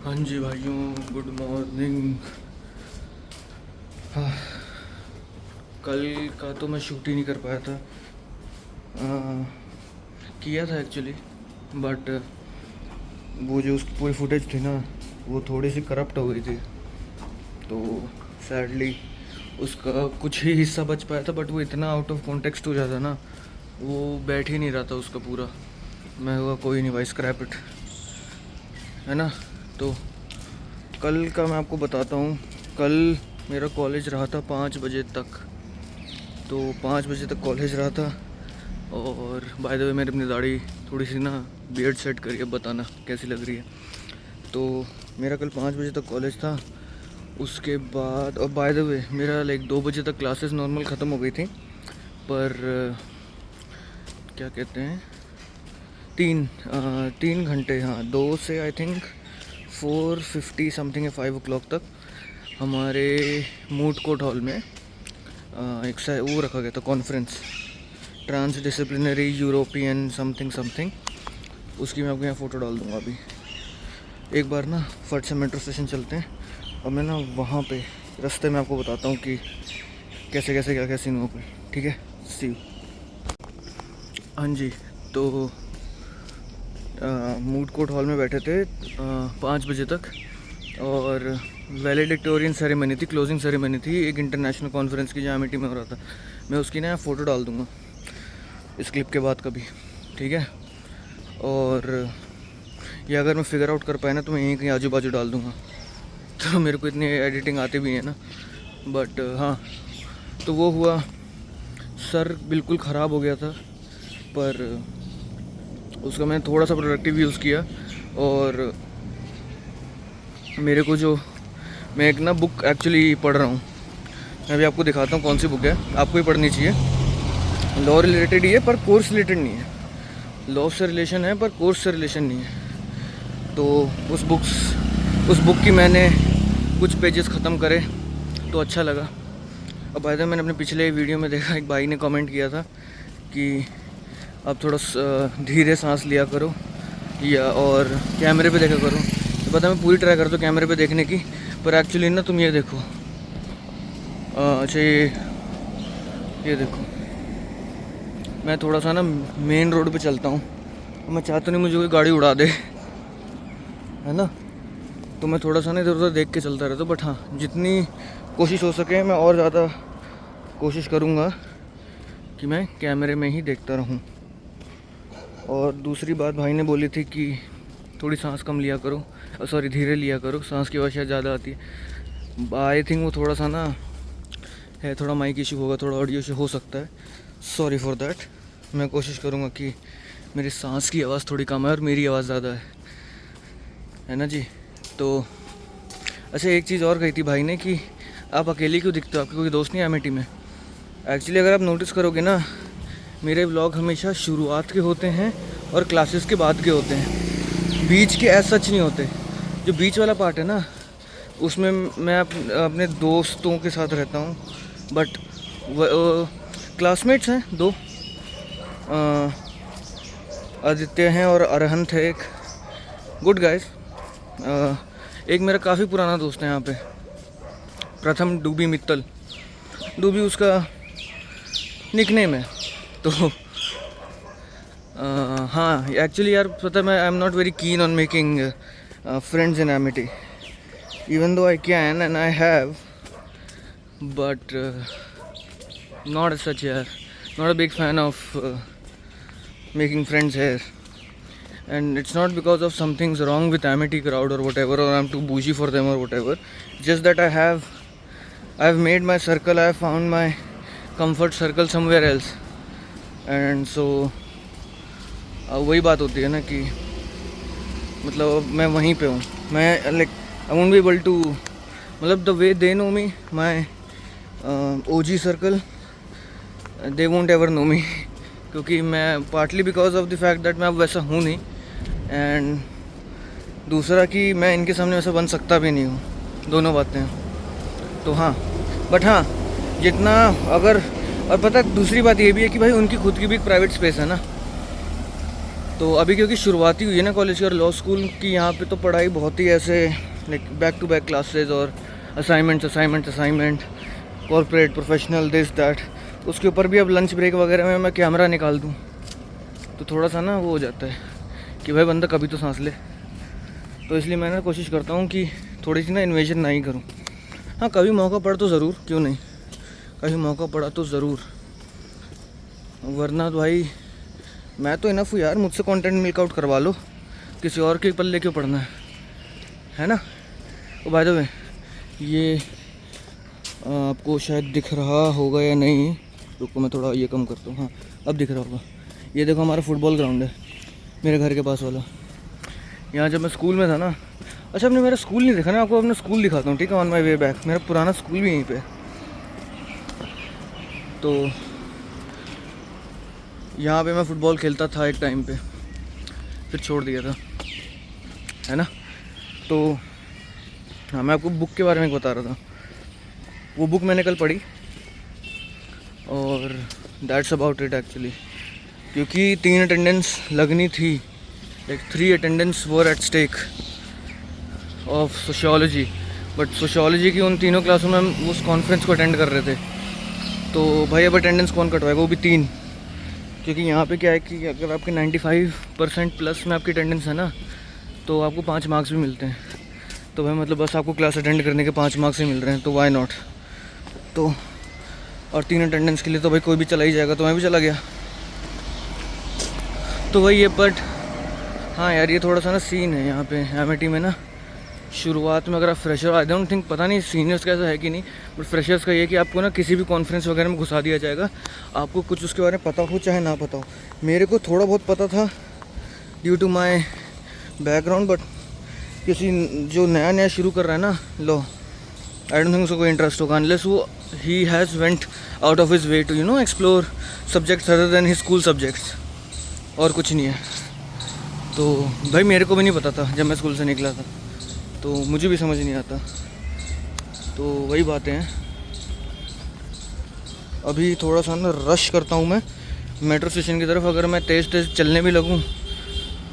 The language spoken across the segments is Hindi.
हाँ जी भाइयों, गुड मॉर्निंग। हाँ, कल का तो मैं शूट ही नहीं कर पाया था। किया था एक्चुअली, बट वो जो उसकी पूरी फुटेज थी ना, वो थोड़ी सी करप्ट हो गई थी, तो सैडली उसका कुछ ही हिस्सा बच पाया था। बट वो इतना आउट ऑफ कॉन्टेक्स्ट हो जाता ना, वो बैठ ही नहीं रहा था उसका पूरा। मैं हुआ कोई नहीं भाई, स्क्रैप इट, है ना। तो कल का मैं आपको बताता हूँ। कल मेरा कॉलेज रहा था 5 बजे तक, तो 5 बजे तक कॉलेज रहा था। और बाय द वे मैंने अपनी दाढ़ी थोड़ी सी ना बियर्ड सेट करी, अब बताना कैसी लग रही है। तो मेरा कल 5 बजे तक कॉलेज था। उसके बाद, और बाय द वे मेरा लाइक 2 बजे तक क्लासेस नॉर्मल ख़त्म हो गई थी, पर क्या कहते हैं, 3 घंटे, हाँ 2 से आई थिंक 4:50 समथिंग है 5 o'clock तक हमारे मूड कोर्ट हॉल में एक वो रखा गया था, conference, transdisciplinary European something something. उसकी मैं आपको यहाँ फ़ोटो डाल दूँगा अभी। एक बार ना फट से मेट्रो स्टेशन चलते हैं और मैं ना वहाँ पे रास्ते में आपको बताता हूँ कि कैसे कैसे क्या क्या सीन हुआ कोई। ठीक है, सी यू। हाँ जी, तो मूड कोर्ट हॉल में बैठे थे 5 बजे तक, और वैलेडिक्टोरियन सेरेमनी थी, क्लोजिंग सेरेमनी थी एक इंटरनेशनल कॉन्फ्रेंस की, जहाँ में हो रहा था। मैं उसकी ना फ़ोटो डाल दूँगा इस क्लिप के बाद कभी, ठीक है। और ये अगर मैं फिगर आउट कर पाया ना, तो मैं यहीं कहीं आजू बाजू डाल दूँगा। तो मेरे को इतनी एडिटिंग आती भी है ना, बट हाँ, तो वो हुआ। सर बिल्कुल ख़राब हो गया था, पर उसका मैंने थोड़ा सा प्रोडक्टिव यूज़ किया। और मेरे को जो, मैं एक ना बुक एक्चुअली पढ़ रहा हूँ, मैं अभी आपको दिखाता हूँ कौन सी बुक है, आपको ही पढ़नी चाहिए। लॉ रिलेटेड ही है पर कोर्स रिलेटेड नहीं है। लॉ से रिलेशन है पर कोर्स से रिलेशन नहीं है। तो उस बुक की मैंने कुछ पेजेस ख़त्म करे तो अच्छा लगा। अब बाय द वे मैंने अपने पिछले वीडियो में देखा, एक भाई ने कमेंट किया था कि अब थोड़ा धीरे सांस लिया करो, या और कैमरे पे देखा करो। तो पता है मैं पूरी ट्राई करता हूँ कैमरे पे देखने की, पर एक्चुअली ना तुम ये देखो, अच्छा ये देखो, मैं थोड़ा सा ना मेन रोड पे चलता हूँ, मैं चाहता नहीं मुझे कोई गाड़ी उड़ा दे, है ना। तो मैं थोड़ा सा ना इधर उधर देख के चलता रहता हूँ। बट हाँ, जितनी कोशिश हो सके मैं और ज़्यादा कोशिश करूँगा कि मैं कैमरे में ही देखता रहूँ। और दूसरी बात भाई ने बोली थी कि थोड़ी सांस कम लिया करो, सॉरी धीरे लिया करो, सांस की आवाज़ शायद ज़्यादा आती है। आई थिंक वो थोड़ा सा ना है, थोड़ा माइक इशू होगा, थोड़ा ऑडियो इशू हो सकता है, सॉरी फॉर दैट। मैं कोशिश करूँगा कि मेरी सांस की आवाज़ थोड़ी कम है और मेरी आवाज़ ज़्यादा है ना जी। तो अच्छा, एक चीज़ और कही थी भाई ने कि आप अकेले क्यों दिखते हो, आपके कोई दोस्त नहीं है अमेठी में। एक्चुअली अगर आप नोटिस करोगे ना, मेरे व्लॉग हमेशा शुरुआत के होते हैं और क्लासेस के बाद के होते हैं, बीच के ऐसा सच नहीं होते। जो बीच वाला पार्ट है ना, उसमें मैं अपने दोस्तों के साथ रहता हूँ। बट क्लासमेट्स हैं दो, आदित्य हैं और अरहंत है एक, गुड गाइस। एक मेरा काफ़ी पुराना दोस्त है यहाँ पे, प्रथम डूबी मित्तल, डूबी उसका निकनेम है। तो हाँ, एक्चुअली यार पता है, मैं I am not very keen on making friends in Amity, even though I can and I have, but not as such यार, not a big fan of making friends here. And it's not because of something's wrong with Amity crowd or whatever, or I'm too bougie for them or whatever. Just that I've made my circle, I've found my comfort circle somewhere else. And so वही बात होती है ना कि मतलब मैं वहीं पे हूँ, मैं like I won't be able to, मतलब the way they know me, my OG circle, they won't ever know me. क्योंकि मैं partly because of the fact that मैं अब वैसा हूँ नहीं, एंड दूसरा कि मैं इनके सामने वैसा बन सकता भी नहीं हूँ, दोनों बातें हैं। तो हाँ, बट हाँ जितना अगर, और पता दूसरी बात ये भी है कि भाई उनकी खुद की भी एक प्राइवेट स्पेस है ना, तो अभी क्योंकि शुरुआती हुई है ना कॉलेज की और लॉ स्कूल की, यहाँ पे तो पढ़ाई बहुत ही ऐसे like back to back classes और assignment corporate professional this that, उसके ऊपर भी अब लंच ब्रेक वगैरह में मैं कैमरा निकाल दूँ तो थोड़ा सा ना वो हो जाता है कि भाई बंदा कभी तो सांस ले। तो इसलिए मैं ना कोशिश करता हूँ कि थोड़ी सी ना इन्वेजन ना ही करूँ। हाँ कभी मौका पड़ा तो ज़रूर, क्यों नहीं, कभी मौका पड़ा तो ज़रूर, वरना तो भाई मैं तो इनफ हूँ यार, मुझसे कंटेंट मिल्क आउट करवा लो, किसी और के पल्ले क्यों पड़ना है ना। तो बाय द वे ये आपको शायद दिख रहा होगा या नहीं, रुको मैं थोड़ा ये कम करता हूँ, हाँ अब दिख रहा होगा। ये देखो हमारा फुटबॉल ग्राउंड है मेरे घर के पास वाला। यहाँ जब मैं स्कूल में था ना, अच्छा आपने मेरा स्कूल नहीं देखा ना, आपको अपना स्कूल दिखाता हूँ ठीक है, ऑन माई वे बैक। मेरा पुराना स्कूल भी यहीं पे, तो यहाँ पे मैं फ़ुटबॉल खेलता था एक टाइम पे, फिर छोड़ दिया था, है ना। तो हाँ मैं आपको बुक के बारे में बता रहा था, वो बुक मैंने कल पढ़ी और दैट्स अबाउट इट एक्चुअली। क्योंकि 3 अटेंडेंस लगनी थी, like 3 attendance were at stake of sociology, but sociology की उन तीनों क्लासों में हम उस कॉन्फ्रेंस को अटेंड कर रहे थे। तो भाई अब अटेंडेंस कौन कटवाएगा, वो भी 3। क्योंकि यहाँ पे क्या है कि अगर आपके 95% प्लस में आपकी अटेंडेंस है ना, तो आपको 5 मार्क्स भी मिलते हैं। तो भाई मतलब बस आपको क्लास अटेंड करने के 5 मार्क्स ही मिल रहे हैं, तो वाई नॉट। तो और 3 अटेंडेंस के लिए तो भाई कोई भी चला ही जाएगा, तो मैं भी चला गया। तो वही है, बट हाँ यार ये थोड़ा सा ना सीन है यहाँ पे एमिटी में ना, शुरुआत में अगर आप फ्रेशर, आई डोंट थिंक, पता नहीं सीनियर्स का ऐसा है कि नहीं, बट फ्रेशर्स का ये है कि आपको ना किसी भी कॉन्फ्रेंस वगैरह में घुसा दिया जाएगा, आपको कुछ उसके बारे में पता हो चाहे ना पता हो। मेरे को थोड़ा बहुत पता था due to my background, but किसी जो नया नया शुरू कर रहा है ना लॉ, आई डोंट थिंक उसको कोई इंटरेस्ट होगा अनलेस वो ही has went out of his way to explore subjects other than his school subjects, और कुछ नहीं है। तो भाई मेरे को भी नहीं पता था जब मैं स्कूल से निकला था, तो मुझे भी समझ नहीं आता। तो वही बातें हैं। अभी थोड़ा सा ना रश करता हूँ मैं मेट्रो स्टेशन की तरफ, अगर मैं तेज़ तेज़ चलने भी लगूँ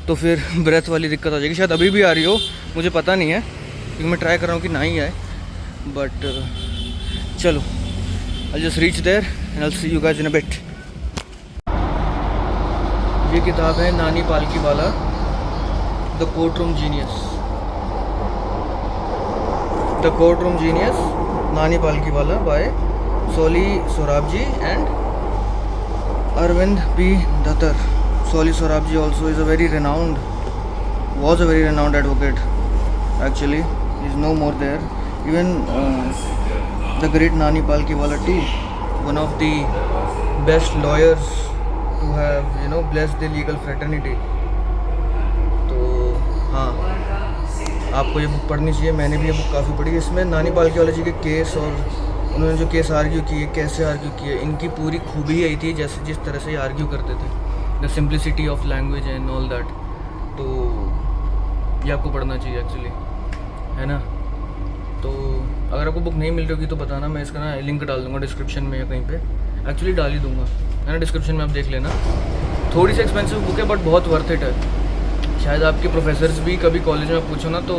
तो फिर ब्रेथ वाली दिक्कत आ जाएगी। शायद अभी भी आ रही हो, मुझे पता नहीं है, क्योंकि मैं ट्राई कर रहा हूँ कि ना ही आए, बट चलो I just reach there and I will see you guys in a bit. ये किताब है Nani Palkhivala, the courtroom genius, the courtroom genius Nani Palkhivala by Soli Sorabjee and Arvind P Datar. Soli Sorabjee also is a very renowned, was a very renowned advocate actually, he is no more there. Even the great Nani Palkiwala too, one of the best lawyers to have blessed the legal fraternity. तो हाँ आपको ये बुक पढ़नी चाहिए, मैंने भी ये बुक काफ़ी पढ़ी। इसमें नानी पालकीवाला जी के केस और उन्होंने जो केस आर्ग्यू किए, कैसे आर्ग्यू किए, इनकी पूरी खूबी आई थी, जैसे जिस तरह से ये आर्ग्यू करते थे, the simplicity of language and all that. तो ये आपको पढ़ना चाहिए एक्चुअली, है ना। तो अगर आपको बुक नहीं मिल रही होगी तो बताना, मैं इसका ना लिंक डाल दूँगा डिस्क्रिप्शन में या कहीं पे, एक्चुअली डाल ही दूँगा, है ना, डिस्क्रिप्शन में आप देख लेना। थोड़ी सी एक्सपेंसिव बुक है बट बहुत वर्थ इट है। शायद आपके प्रोफेसर्स भी कभी कॉलेज में पूछो ना तो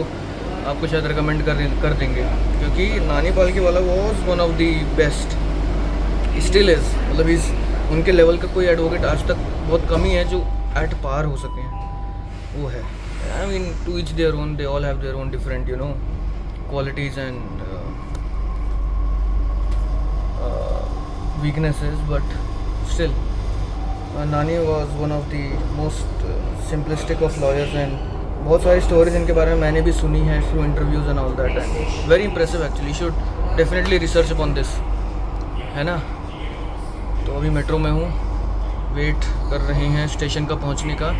आपको शायद रिकमेंड कर देंगे, क्योंकि नानी Palkhivala was one of the best, still is, मतलब इस उनके लेवल का कोई एडवोकेट आज तक बहुत कम ही है जो एट पार हो सके, वो है। I mean to each their own, they all have their own different qualities and weaknesses, but still Nani was one of the most simplistic of lawyers, and बहुत सारी स्टोरीज इनके बारे में मैंने भी सुनी है through interviews and all that, and very impressive actually, should definitely research upon this, है ना। तो अभी मेट्रो में हूँ, वेट कर रहे हैं स्टेशन का पहुँचने का,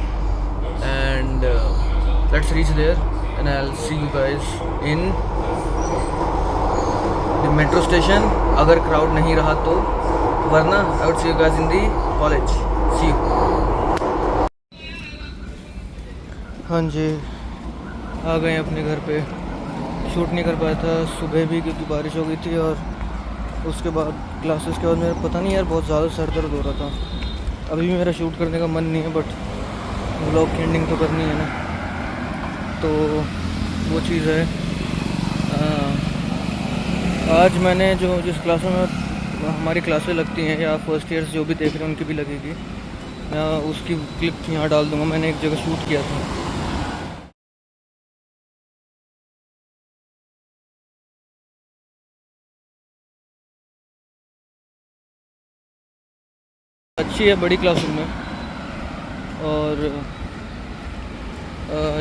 and let's reach there and I will see you guys in the metro station, अगर क्राउड नहीं रहा तो, वरना I would see you guys in the college. See you. हाँ जी, आ गए अपने घर पे। शूट नहीं कर पाया था सुबह भी क्योंकि बारिश हो गई थी, और उसके बाद क्लासेस के बाद मेरा पता नहीं यार बहुत ज़्यादा सर दर्द हो रहा था। अभी भी मेरा शूट करने का मन नहीं है, बट व्लॉग की एंडिंग तो करनी है ना, तो वो चीज़ है। आज मैंने जिस क्लासों में हमारी क्लासें लगती हैं या फर्स्ट ईयर्स जो भी देख रहे हैं उनकी भी लगेगी, मैं उसकी क्लिप यहाँ डाल दूँगा। मैंने एक जगह शूट किया था। अच्छी है, बड़ी क्लासरूम में। और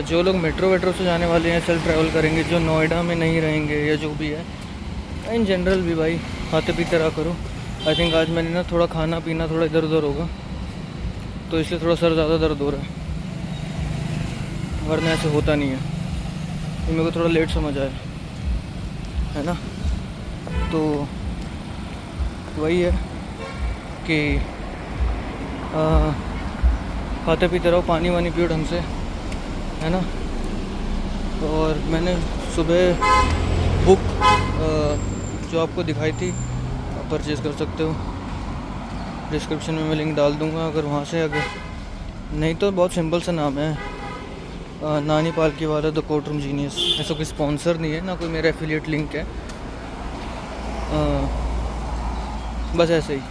जो लोग मेट्रो वेट्रो से जाने वाले हैं, सेल्फ ट्रैवल करेंगे, जो नोएडा में नहीं रहेंगे या जो भी है, इन जनरल भी भाई खाते पीते रहा करो। आई थिंक आज मैंने ना थोड़ा खाना पीना थोड़ा इधर उधर होगा, तो इसलिए थोड़ा सर ज़्यादा दर्द हो रहा है, वरना ऐसे होता नहीं है। तो मेरे को थोड़ा लेट समझ आया है ना। तो वही है कि खाते पीते रहो, पानी वानी पियो ढंग से, है ना। और मैंने सुबह बुक जो आपको दिखाई थी आप परचेज़ कर सकते हो, डिस्क्रिप्शन में मैं लिंक डाल दूँगा। अगर वहाँ से अगर नहीं तो बहुत सिंपल सा नाम है, नानी पालकी वाला द कोर्ट रूम जीनियस। ऐसा कोई स्पॉन्सर नहीं है, ना कोई मेरा एफिलिएट लिंक है, बस ऐसे ही,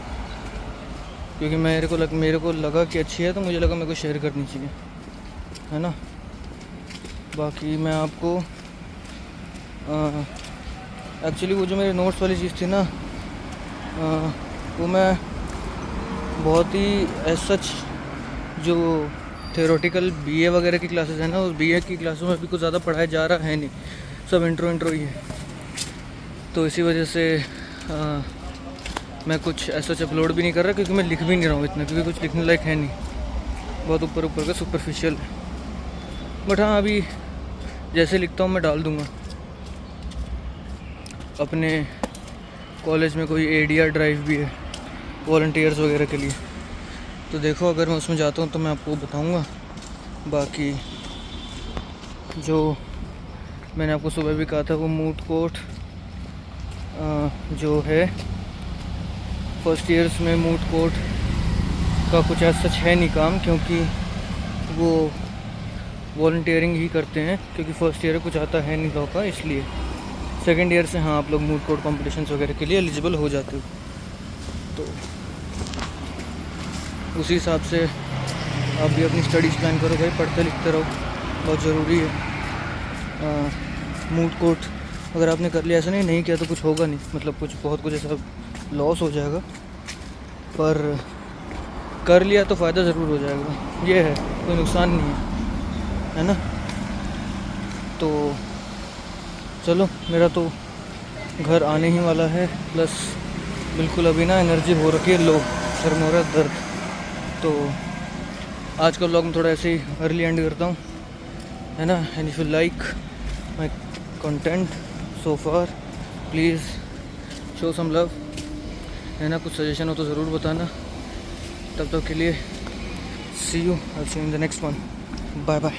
क्योंकि मेरे को लगा कि अच्छी है, तो मुझे लगा मेरे को शेयर करनी चाहिए, है ना। बाकी मैं आपको एक्चुअली वो जो मेरे नोट्स वाली चीज़ थी ना, वो मैं बहुत ही एज सच जो थ्योरेटिकल बीए वगैरह की क्लासेस है ना, उस बीए की क्लासों में भी कुछ ज़्यादा पढ़ाया जा रहा है नहीं, सब इंट्रो ही है। तो इसी वजह से मैं कुछ ऐसा अपलोड भी नहीं कर रहा, क्योंकि मैं लिख भी नहीं रहा हूँ इतना, क्योंकि कुछ लिखने लायक है नहीं, बहुत ऊपर का सुपरफिशियल है। बट हाँ, अभी जैसे लिखता हूँ मैं डाल दूँगा। अपने कॉलेज में कोई एडिया ड्राइव भी है वॉलंटियर्स वगैरह के लिए, तो देखो अगर मैं उसमें जाता हूँ तो मैं आपको बताऊँगा। बाकी जो मैंने आपको सुबह भी कहा था, वो मूट कोर्ट जो है फर्स्ट ईयर्स में, मूट कोर्ट का कुछ ऐसा सच है नहीं काम, क्योंकि वो वॉलंटियरिंग ही करते हैं, क्योंकि फर्स्ट ईयर कुछ आता है नहीं लॉ का, इसलिए सेकंड ईयर से हाँ आप लोग मूट कोर्ट कॉम्पिटिशन्स वगैरह के लिए एलिजिबल हो जाते हो। तो उसी हिसाब से आप भी अपनी स्टडीज़ प्लान करो भाई, पढ़ते लिखते रहो, बहुत ज़रूरी है। मूट कोर्ट अगर आपने कर लिया, ऐसा नहीं किया तो कुछ होगा नहीं, मतलब बहुत कुछ ऐसा लॉस हो जाएगा, पर कर लिया तो फ़ायदा ज़रूर हो जाएगा, ये है, कोई नुकसान नहीं है ना। तो चलो, मेरा तो घर आने ही वाला है, प्लस बिल्कुल अभी ना एनर्जी हो रखी है लो, सर में हो रहा है दर्द। तो आज का व्लॉग में थोड़ा ऐसे ही अर्ली एंड करता हूँ, है ना। And if you like my content so far, please show some love, है ना। कुछ सजेशन हो तो ज़रूर बताना। तब तक के लिए see you in the next one, bye bye.